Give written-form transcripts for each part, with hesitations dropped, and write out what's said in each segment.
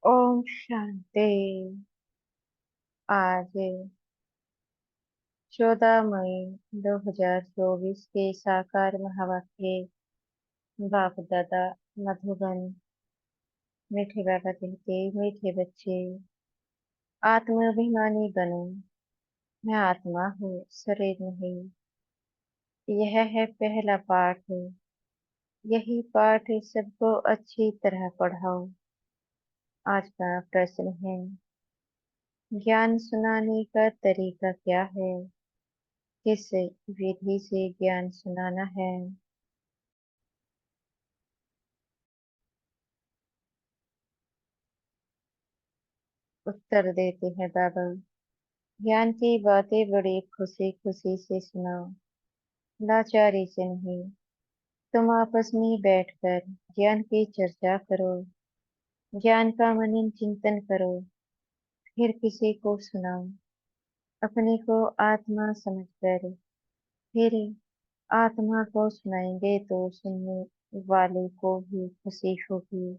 ओम शांति। आज 14 मई 2024 के साकार महावाक्य बाप दादा मधुबन। मीठे बाबा कहते, मीठे बच्चे आत्माभिमानी बनो। मैं आत्मा हूँ, शरीर नहीं। यह है पहला पाठ। यही पाठ सबको अच्छी तरह पढ़ाओ। आज का प्रश्न है, ज्ञान सुनाने का तरीका क्या है? किस विधि से ज्ञान सुनाना है? उत्तर देते हैं बाबा, ज्ञान की बातें बड़ी खुशी खुशी से सुनाओ, लाचारी से नहीं। तुम आपस में बैठकर ज्ञान की चर्चा करो, ज्ञान का मनन चिंतन करो, फिर किसी को सुनाओ। अपने को आत्मा समझकर फिर आत्मा को सुनाएंगे तो सुनने वाले को भी खुशी होगी।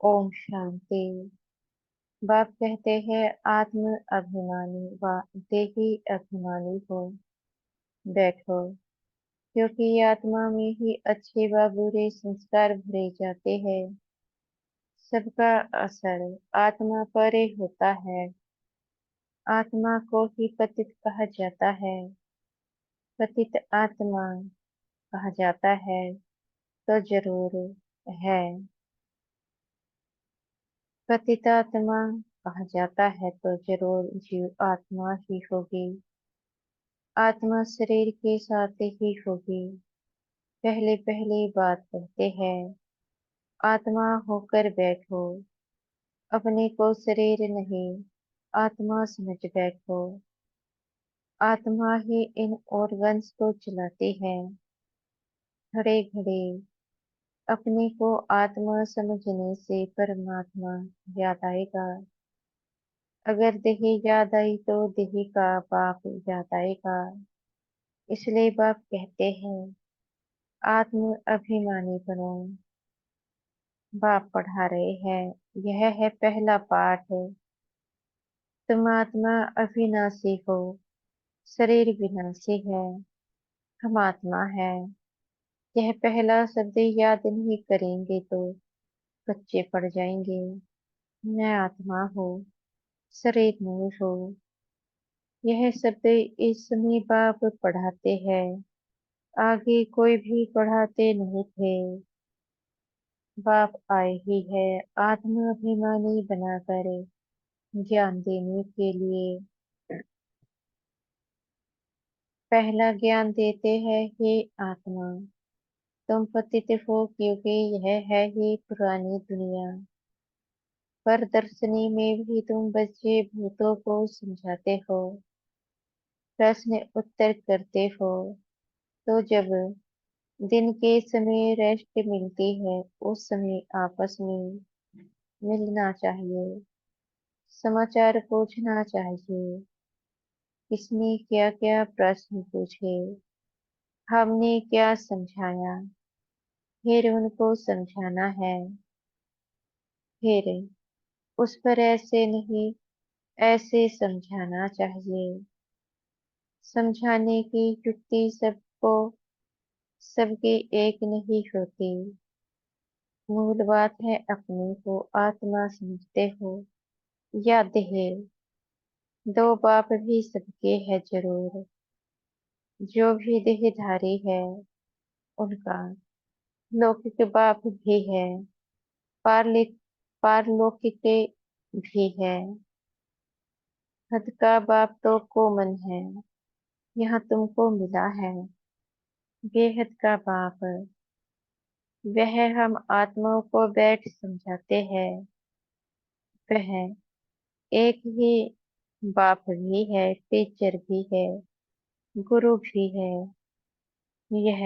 ओम शांति। बाप कहते हैं, आत्म अभिमानी व देही अभिमानी हो बैठो, क्योंकि आत्मा में ही अच्छे व बुरे संस्कार भरे जाते हैं। सबका असर आत्मा पर ही होता है। आत्मा को ही पतित कहा जाता है। पतित आत्मा कहा जाता है तो जरूर है। पतित आत्मा कहा जाता है तो जरूर जीव आत्मा ही होगी। आत्मा शरीर के साथ ही होगी। पहले पहले बात कहते हैं, आत्मा होकर बैठो। अपने को शरीर नहीं आत्मा समझ बैठो। आत्मा ही इन ऑर्गन्स को चलाती है। घड़े घड़े अपने को आत्मा समझने से परमात्मा याद आएगा। अगर देही याद आई तो देही का बाप याद आएगा। इसलिए बाप कहते हैं, आत्म अभिमानी बनो। बाप पढ़ा रहे हैं, यह है पहला पाठ। तुम आत्मा अविनाशी हो, शरीर विनाशी है। हम आत्मा है। यह पहला शब्द याद नहीं करेंगे तो बच्चे पड़ जाएंगे। मैं आत्मा हूँ, शरीर नहीं हूँ। यह शब्द इस समय बाप पढ़ाते हैं, आगे कोई भी पढ़ाते नहीं थे। बाप आए ही है आत्माभिमानी बनाकर ज्ञान देने के लिए। पहला ज्ञान देते हैं, हे आत्मा तुम पतित हो, क्योंकि यह है ही पुरानी दुनिया। पर दर्शनी में भी तुम बच्चे भूतों को समझाते हो, प्रश्न उत्तर करते हो। तो जब दिन के समय रेस्ट मिलती है, उस समय आपस में मिलना चाहिए, समाचार पूछना चाहिए। किसने क्या क्या प्रश्न पूछे, हमने क्या समझाया, फिर उनको समझाना है। फिर उस पर ऐसे नहीं ऐसे समझाना चाहिए। समझाने की युक्ति सबको सबकी एक नहीं होती। मूल बात है, अपने को आत्मा समझते हो या देह। दो बाप भी सबके है जरूर। जो भी देहधारी है उनका लौकिक बाप भी है, पारलिक पारलौकिक भी है। हद का बाप तो कॉमन है, यहाँ तुमको मिला है। बेहद का बाप वह हम आत्माओं को बैठ समझाते हैं। वह एक ही बाप भी है, टीचर भी है, गुरु भी है। यह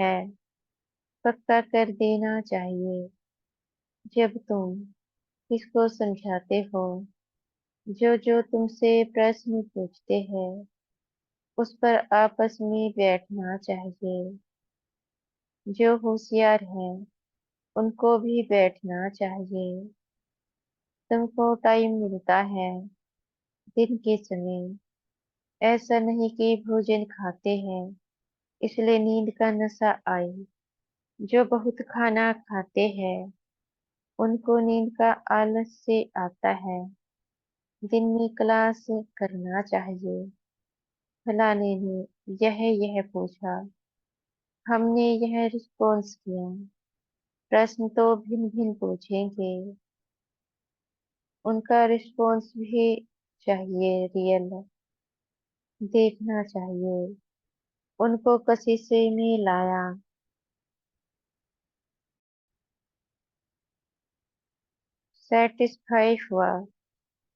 पक्का कर देना चाहिए जब तुम किसको समझाते हो। जो जो तुमसे प्रश्न पूछते हैं उस पर आपस में बैठना चाहिए। जो होशियार हैं उनको भी बैठना चाहिए। तुमको टाइम मिलता है दिन के समय। ऐसा नहीं कि भोजन खाते हैं इसलिए नींद का नशा आए। जो बहुत खाना खाते हैं उनको नींद का आलस से आता है। दिन में क्लास करना चाहिए। फलाने ने यह पूछा। हमने यह रिस्पॉन्स किया। प्रश्न तो भिन्न भिन्न पूछेंगे। उनका रिस्पॉन्स भी चाहिए रियल। देखना चाहिए। उनको कशिश में लाया। सेटिस्फाई हुआ।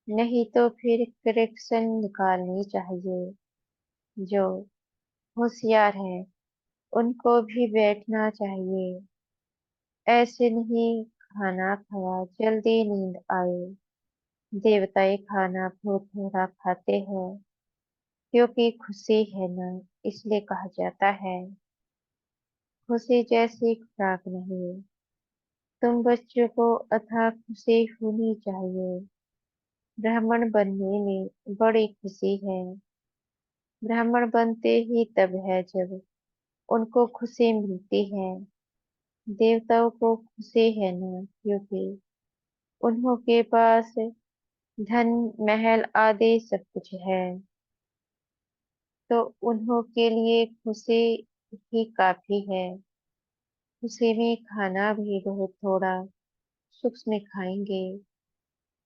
नहीं तो फिर करेक्शन निकालनी चाहिए। जो होशियार है उनको भी बैठना चाहिए। ऐसे नहीं खाना खाया जल्दी नींद आए। देवताएं खाना बहुत थोड़ा खाते हैं क्योंकि खुशी है ना, इसलिए कहा जाता है। खुशी जैसी खुराक नहीं। तुम बच्चों को अथाह खुशी होनी चाहिए। ब्राह्मण बनने में बड़ी खुशी है। ब्राह्मण बनते ही तब है जब उनको खुशी मिलती है। देवताओं को खुशी है ना, क्योंकि उन्हों के पास धन महल आदि सब कुछ है। तो उन्हों के लिए खुशी ही काफी है। खुशी में खाना भी बहुत थोड़ा सूक्ष्म खाएंगे।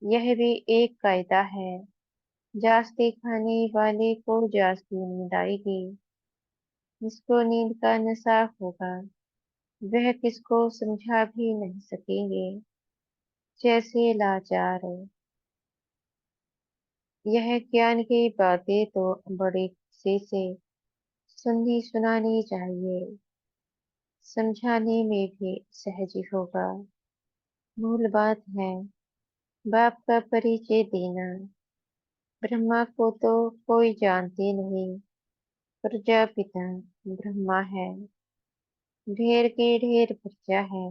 यह भी एक कायदा है। जास्ती खाने वाले को जास्ती नींद आएगी। जिसको नींद का नशा होगा वह किसको समझा भी नहीं सकेंगे। जैसे लाचार। यह ज्ञान की बातें तो बड़ी खुशी से सुननी सुनानी चाहिए। समझाने में भी सहज होगा। मूल बात है बाप का परिचय देना। ब्रह्मा को तो कोई जानते नहीं। प्रजापिता ब्रह्मा है। ढेर के ढेर प्रजा है।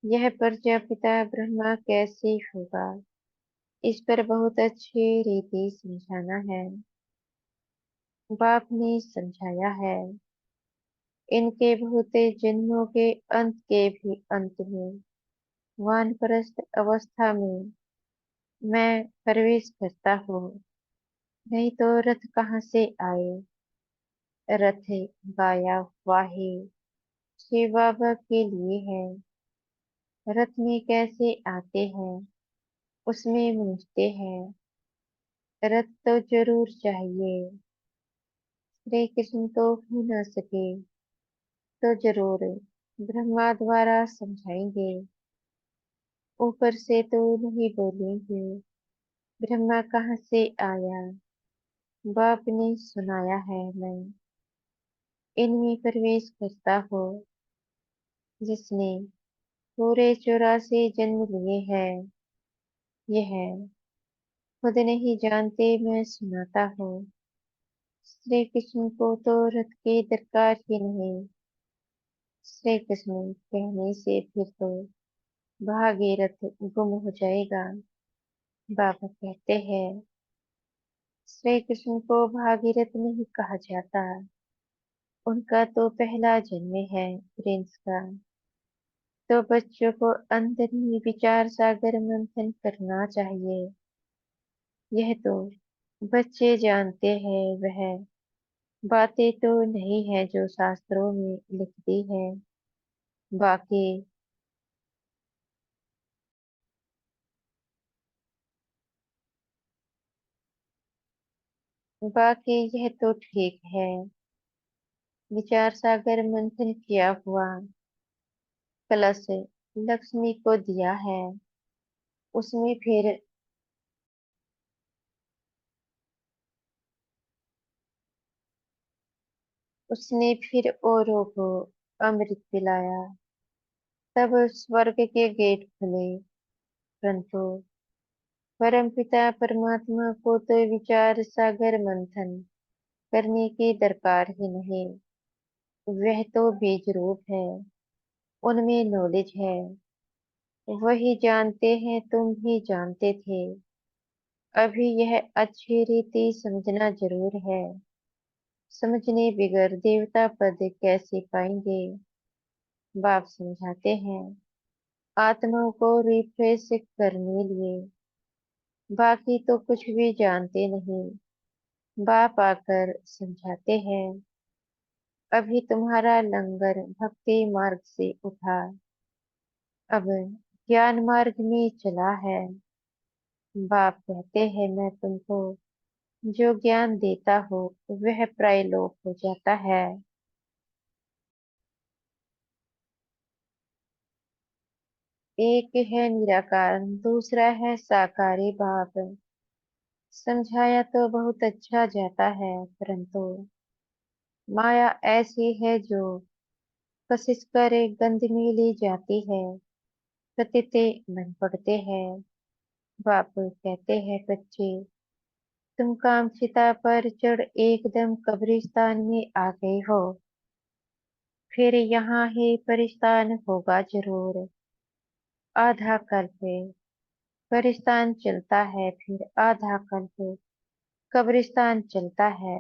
यह प्रजापिता ब्रह्मा कैसे होगा, इस पर बहुत अच्छी रीति समझाना है। बाप ने समझाया है। इनके बहुत जन्मों के अंत के भी अंत में वानप्रस्थ अवस्था में मैं प्रवेश करता हूँ। नहीं तो रथ कहाँ से आए। रथ गाया हुआ है शिव बाबा के लिए है। रथ में कैसे आते हैं उसमें मिलते हैं। रथ तो जरूर चाहिए। श्री कृष्ण तो हो न सके तो जरूर ब्रह्मा द्वारा समझाएंगे। ऊपर से तो नहीं बोलेंगे। ब्रह्मा कहाँ से आया। बाप ने सुनाया है मैं इनमें प्रवेश करता हूँ। जिसने पूरे 84 जन्म लिए हैं यह खुद नहीं जानते मैं सुनाता हूँ। श्री कृष्ण को तो रथ की दरकार ही नहीं। श्री कृष्ण कहने से फिर तो भागीरथ गुम हो जाएगा। बाबा कहते हैं श्री कृष्ण को भागीरथ नहीं कहा जाता। उनका तो पहला जन्म है प्रिंस का। तो बच्चों को अंदर ही विचार सागर मंथन करना चाहिए। यह तो बच्चे जानते हैं। वह बातें तो नहीं है जो शास्त्रों में लिखती है। बाकी बाकी यह तो ठीक है। विचार सागर मंथन किया हुआ कलश लक्ष्मी को दिया है। उसमें फिर उसने फिर औरों को अमृत पिलाया। तब स्वर्ग के गेट खुले। परंतु परमपिता परमात्मा को तो विचार सागर मंथन करने की दरकार ही नहीं। वह तो बीज रूप है। उनमें नॉलेज है। वही जानते हैं तुम भी जानते थे। अभी यह अच्छी रीति समझना जरूर है। समझने बिगर देवता पद कैसे पाएंगे। बाप समझाते हैं, आत्मा को रिफ्रेश करने लिए। बाकी तो कुछ भी जानते नहीं। बाप आकर समझाते हैं, अभी तुम्हारा लंगर भक्ति मार्ग से उठा, अब ज्ञान मार्ग में चला है। बाप कहते हैं, मैं तुमको जो ज्ञान देता हूँ वह प्रायलोक हो जाता है। एक है निराकार, दूसरा है साकारी बाप। समझाया तो बहुत अच्छा जाता है, परंतु माया ऐसी है जो कशिश करे गंध में ले जाती है। पतिते बन पड़ते हैं। बाप कहते हैं, बच्चे तुम कामचिता पर चढ़ एकदम कब्रिस्तान में आ गए हो। फिर यहाँ ही परिस्तान होगा जरूर। आधा कल्प परिस्तान चलता है, फिर आधा कल्प कब्रिस्तान चलता है।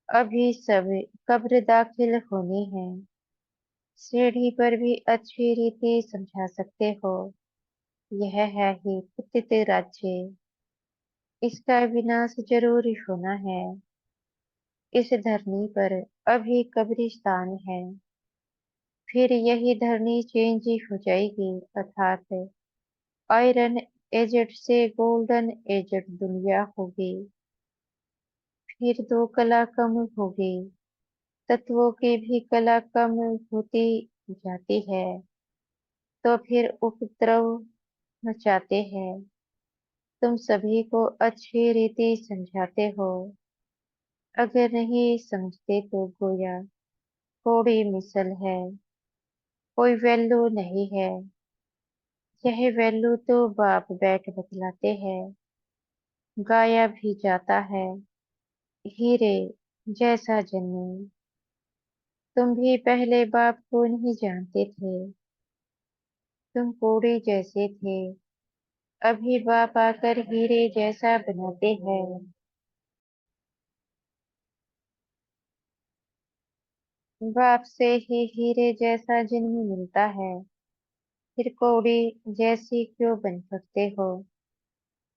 अभी सब कब्र दाखिल होने हैं। सीढ़ी पर भी अच्छी रीति समझा सकते हो। यह है ही कुत्सित राज्य। इसका विनाश जरूरी होना है। इस धरनी पर अभी कब्रिस्तान है। फिर यही धरनी चेंज हो जाएगी, अर्थात आयरन एजेड से गोल्डन एजेड दुनिया होगी। फिर दो कला कम होगी। तत्वों की भी कला कम होती जाती है। तो फिर उपद्रव मचाते हैं। तुम सभी को अच्छी रीति समझाते हो। अगर नहीं समझते तो गोया थोड़ी मिसल है। कोई वैल्यू नहीं है। यह वैल्यू तो बाप बैठ बतलाते हैं। गाया भी जाता है, हीरे जैसा जन्मे। तुम भी पहले बाप को नहीं जानते थे। तुम कोड़े जैसे थे। अभी बाप आकर हीरे जैसा बनाते हैं। बाप से ही हीरे जैसा जन्म मिलता है। फिर कौड़ी जैसी क्यों बन सकते हो।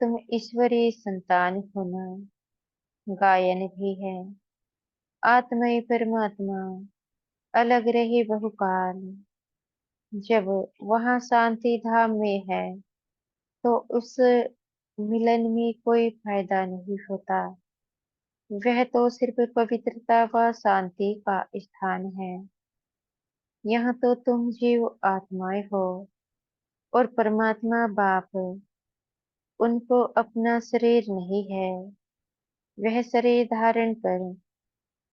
तुम ईश्वरीय संतान हो ना। गायन भी है, आत्मय परमात्मा अलग रहे बहुकाल। जब वहाँ शांति धाम में है तो उस मिलन में कोई फायदा नहीं होता। वह तो सिर्फ पवित्रता व शांति का स्थान है। यहाँ तो तुम जीव आत्माएं हो और परमात्मा बाप। उनको अपना शरीर नहीं है। वह शरीर धारण कर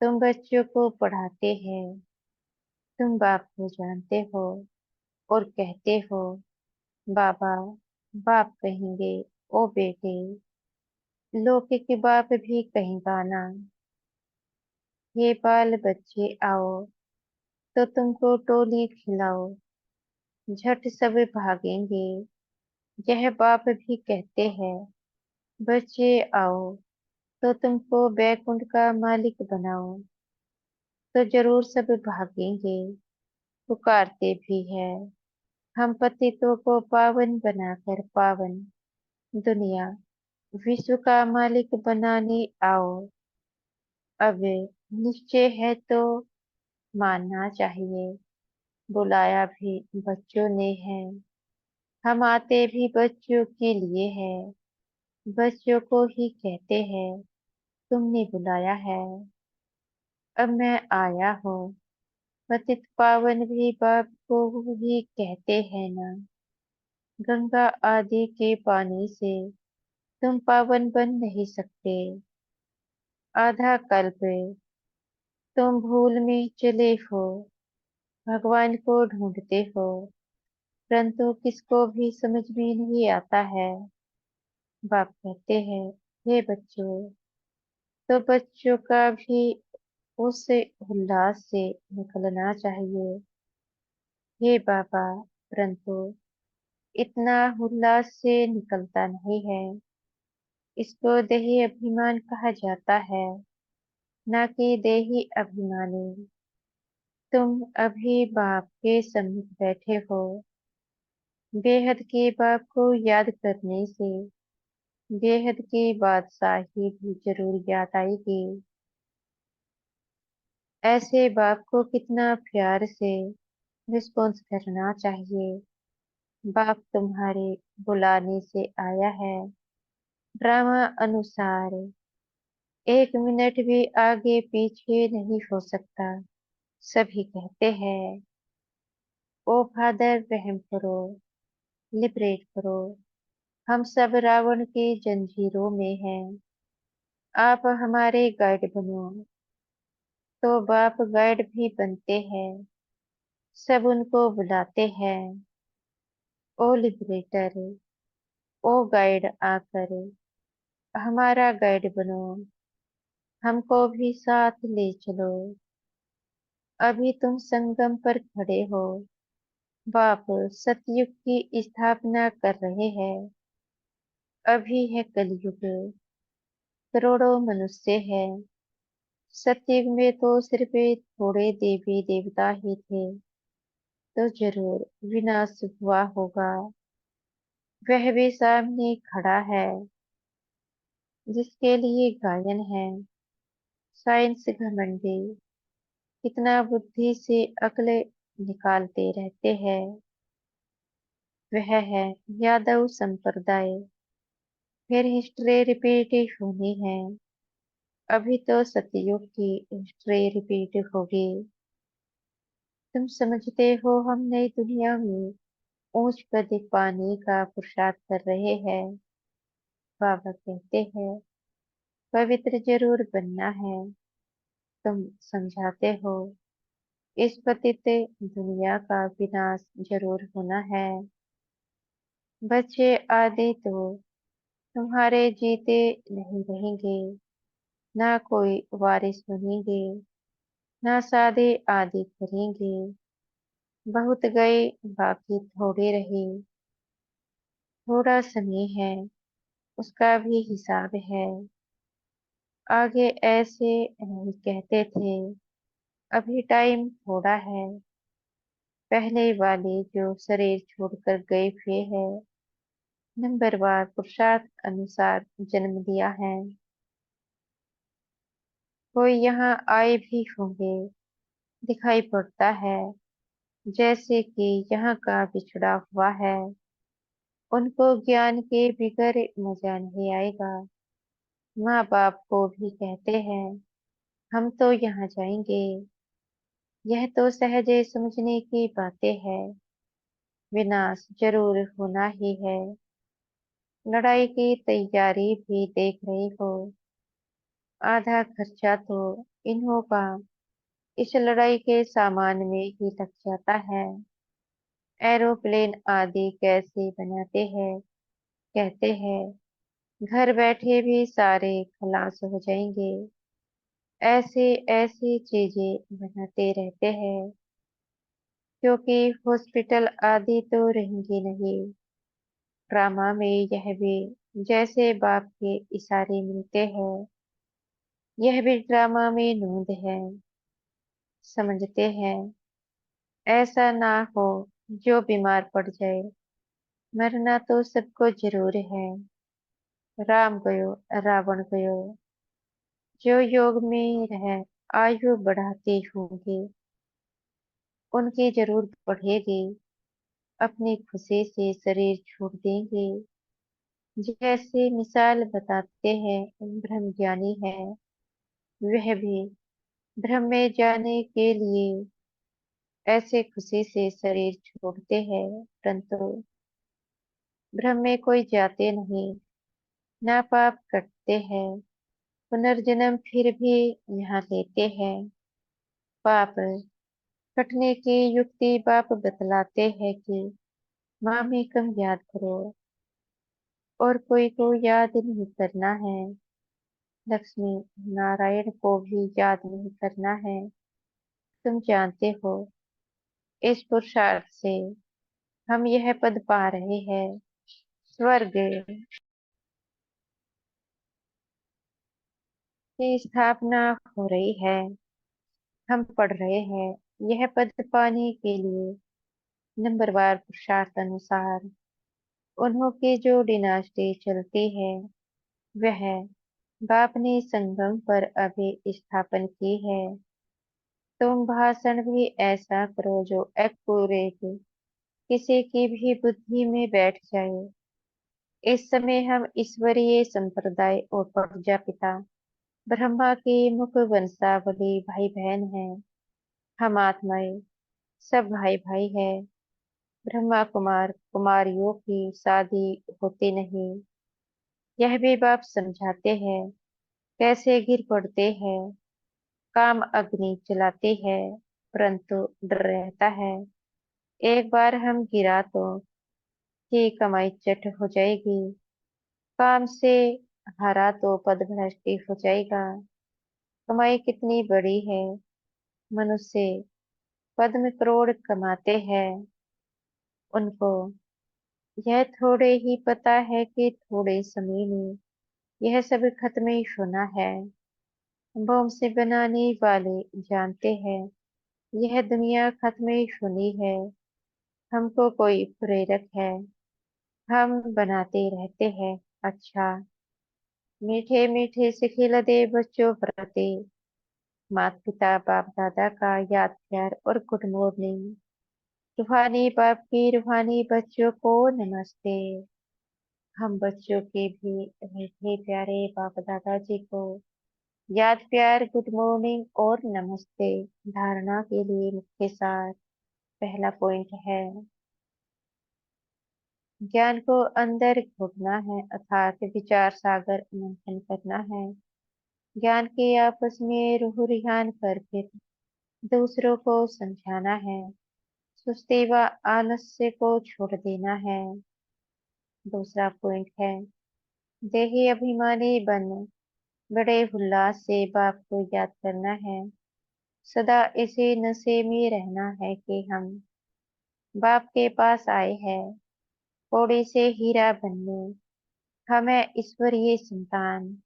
तुम बच्चों को पढ़ाते हैं। तुम बाप को जानते हो और कहते हो, बाबा। बाप कहेंगे, ओ बेटे। लौकिक बाप भी कहेगा ना। ये बाल बच्चे आओ तो तुमको टोली खिलाओ। झट सब भागेंगे। यह बाप भी कहते हैं, बच्चे आओ तो तुमको बैकुंठ का मालिक बनाओ। तो जरूर सब भागेंगे। पुकारते भी है, हम पतितों को पावन बनाकर पावन दुनिया विश्व का मालिक बनाने आओ। अब निश्चय है तो मानना चाहिए। बुलाया भी बच्चों ने है। हम आते भी बच्चों के लिए है। बच्चों को ही कहते हैं, तुमने बुलाया है। अब मैं आया हूँ। पतित पावन भी बाप को ही कहते हैं ना। गंगा आदि के पानी से तुम पावन बन नहीं सकते। आधा कल्प तुम भूल में चले हो। भगवान को ढूंढते हो, परंतु किसको भी समझ में नहीं आता है। बाप कहते हैं, हे बच्चों। तो बच्चों का भी उस उल्लास से निकलना चाहिए। हे बाबा, परंतु इतना उल्लास से निकलता नहीं है। इसको देही अभिमान कहा जाता है, ना कि देही अभिमानी। तुम अभी बाप के सम्मुख बैठे हो। बेहद के बाप को याद करने से बेहद की बादशाही भी जरूर याद आएगी। ऐसे बाप को कितना प्यार से रिस्पॉन्स करना चाहिए। बाप तुम्हारे बुलाने से आया है। ड्रामा अनुसार एक मिनट भी आगे पीछे नहीं हो सकता। सभी कहते हैं, ओ फादर रहम करो, लिबरेट करो। हम सब रावण के जंजीरों में हैं। आप हमारे गाइड बनो। तो बाप गाइड भी बनते हैं। सब उनको बुलाते हैं, ओ लिबरेटर, ओ गाइड आकर हमारा गाइड बनो। हमको भी साथ ले चलो। अभी तुम संगम पर खड़े हो। बाप सतयुग की स्थापना कर रहे हैं। अभी है कलयुग। करोड़ों मनुष्य हैं। सतयुग में तो सिर्फ थोड़े देवी देवता ही थे। तो जरूर विनाश हुआ होगा। वह भी सामने खड़ा है, जिसके लिए गायन है। साइंस घमंडी कितना बुद्धि से अक्ल निकालते रहते हैं। वह है यादव संप्रदाय। फिर हिस्ट्री रिपीट होनी है। अभी तो सतयुग की हिस्ट्री रिपीट होगी। तुम समझते हो हम नई दुनिया में ऊंच पद पाने का पुरुषार्थ कर रहे हैं। बाबा कहते हैं, पवित्र जरूर बनना है। तुम समझाते हो, इस पतित दुनिया का विनाश जरूर होना है। बच्चे आदि तो तुम्हारे जीते नहीं रहेंगे। ना कोई वारिस बनेंगे, ना शादी आदि करेंगे। बहुत गए, बाकी थोड़े रहे। थोड़ा समय है, उसका भी हिसाब है। आगे ऐसे नहीं कहते थे, अभी टाइम थोड़ा है। पहले वाले जो शरीर छोड़कर गए हुए हैं, नंबरवार पुरुषार्थ अनुसार जन्म लिया है। कोई यहाँ आए भी होंगे, दिखाई पड़ता है, जैसे कि यहाँ का बिछड़ा हुआ है। उनको ज्ञान के बिगर मजा नहीं आएगा। माँ बाप को भी कहते हैं, हम तो यहाँ जाएंगे। यह तो सहज समझने की बातें हैं। विनाश जरूर होना ही है। लड़ाई की तैयारी भी देख रही हो। आधा खर्चा तो इन्हों का इस लड़ाई के सामान में ही लग जाता है। एरोप्लेन आदि कैसे बनाते हैं, कहते हैं घर बैठे भी सारे खलास हो जाएंगे। ऐसे ऐसी चीजें बनाते रहते हैं, क्योंकि हॉस्पिटल आदि तो रहेंगे नहीं। ड्रामा में यह भी जैसे बाप के इशारे मिलते हैं, यह भी ड्रामा में नूंद है। समझते हैं, ऐसा ना हो जो बीमार पड़ जाए। मरना तो सबको जरूर है। राम गयो, रावण गयो। जो योग में रह आयु बढ़ाते होंगे, उनकी जरूर बढ़ेगी। अपनी खुशी से शरीर छोड़ देंगे। जैसे मिसाल बताते हैं, ब्रह्मज्ञानी है। वह भी ब्रह्म में जाने के लिए ऐसे खुशी से शरीर छोड़ते हैं, परंतु ब्रह्म में कोई जाते नहीं। ना पाप करते हैं, पुनर्जन्म फिर भी यहाँ लेते हैं। पाप कटने की युक्ति बाप बतलाते हैं कि माँ में कम याद करो, और कोई को याद नहीं करना है। लक्ष्मी नारायण को भी याद नहीं करना है। तुम जानते हो, इस पुरुषार्थ से हम यह पद पा रहे हैं, स्वर्ग की स्थापना हो रही है। हम पढ़ रहे हैं यह पद पाने के लिए नंबरवार पुरुषार्थ अनुसार उन्हों की जो डिनास्टी चलती है, वह बाप ने संगम पर अभी स्थापन की है। तुम भाषण भी ऐसा करो जो एक्यूरेट किसी की भी बुद्धि में बैठ जाए। इस समय हम ईश्वरीय संप्रदाय और प्रजापिता ब्रह्मा की मुख वंशावली भाई बहन हैं। हम आत्माएं सब भाई भाई है। ब्रह्मा कुमार कुमारियों की शादी होती नहीं, यह भी बाप समझाते हैं। कैसे गिर पड़ते हैं, काम अग्नि जलाती है, परंतु डर रहता है। एक बार हम गिरा तो की कमाई चट हो जाएगी। काम से हारा तो पद भ्रष्टि हो जाएगा। कमाई कितनी बड़ी है, मनुष्य पद में करोड़ कमाते हैं। उनको यह थोड़े ही पता है कि थोड़े समय में यह सब खत्म ही होना है। बम से बनाने वाले जानते हैं यह दुनिया खत्म ही होनी है। हमको कोई प्रेरक है, हम बनाते रहते हैं। अच्छा, मीठे मीठे से खिलते बच्चों प्रति माता पिता बाप दादा का याद प्यार और गुड मॉर्निंग। रूहानी बाप की रूहानी बच्चों को नमस्ते। हम बच्चों के भी मीठे प्यारे बाप दादाजी को याद प्यार गुड मॉर्निंग और नमस्ते। धारणा के लिए मुख्य सार। पहला पॉइंट है, ज्ञान को अंदर घोटना है, अर्थात विचार सागर मंथन करना है। ज्ञान के आपस में रूह रिहान कर फिर दूसरों को समझाना है। सुस्ती व आलस्य को छोड़ देना है। दूसरा पॉइंट है, देही अभिमानी बन बड़े उल्लास से बाप को याद करना है। सदा इसी नशे में रहना है कि हम बाप के पास आए हैं कौड़ी से हीरा बनने। हमें ईश्वरीय संतान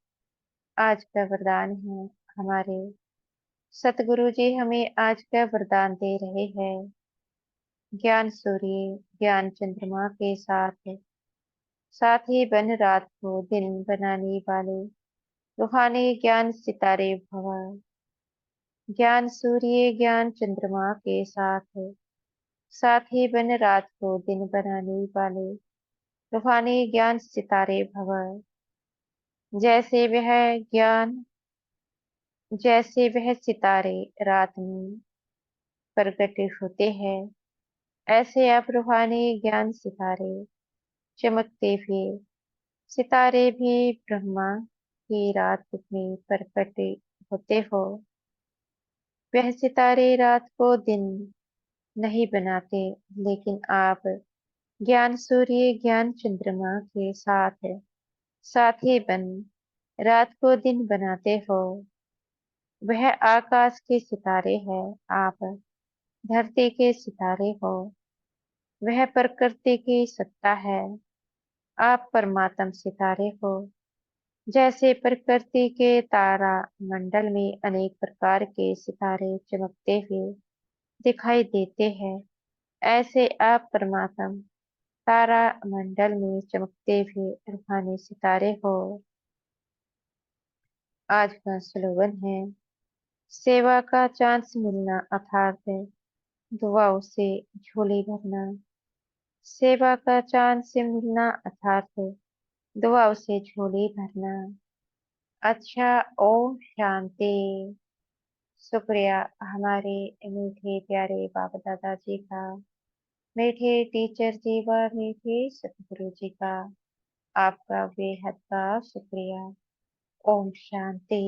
आज का वरदान है। हमारे सतगुरु जी हमें आज का वरदान दे रहे हैं। ज्ञान सूर्य ज्ञान चंद्रमा के साथ साथ ही बन रात को दिन बनाने वाले रूहानी ज्ञान सितारे भव। ज्ञान सूर्य ज्ञान चंद्रमा के साथ साथ ही बन रात को दिन बनाने वाले रूहानी ज्ञान सितारे भव। जैसे वह ज्ञान जैसे वह सितारे रात में प्रकट होते हैं, ऐसे आप रूहानी ज्ञान सितारे चमकते हुए सितारे भी ब्रह्मा की रात में प्रकट होते हो। वह सितारे रात को दिन नहीं बनाते, लेकिन आप ज्ञान सूर्य ज्ञान चंद्रमा के साथ साथ ही बन रात को दिन बनाते हो। वह आकाश के सितारे हैं, आप धरती के सितारे हो। वह प्रकृति की सत्ता है, आप परमात्म सितारे हो। जैसे प्रकृति के तारा मंडल में अनेक प्रकार के सितारे चमकते हुए दिखाई देते हैं, ऐसे आप परमात्म तारा मंडल में चमकते हुए रूहानी सितारे हो। आज का स्लोगन है, सेवा का चांस मिलना अर्थात दुआओं से झोली भरना। सेवा का चांस मिलना अर्थात दुआओं से झोली भरना। अच्छा, ओम शांति। शुक्रिया हमारे मीठे प्यारे बाबा दादाजी का, मीठे टीचर जी व मीठे सतगुरु जी का। आपका बेहद का शुक्रिया। ओम शांति।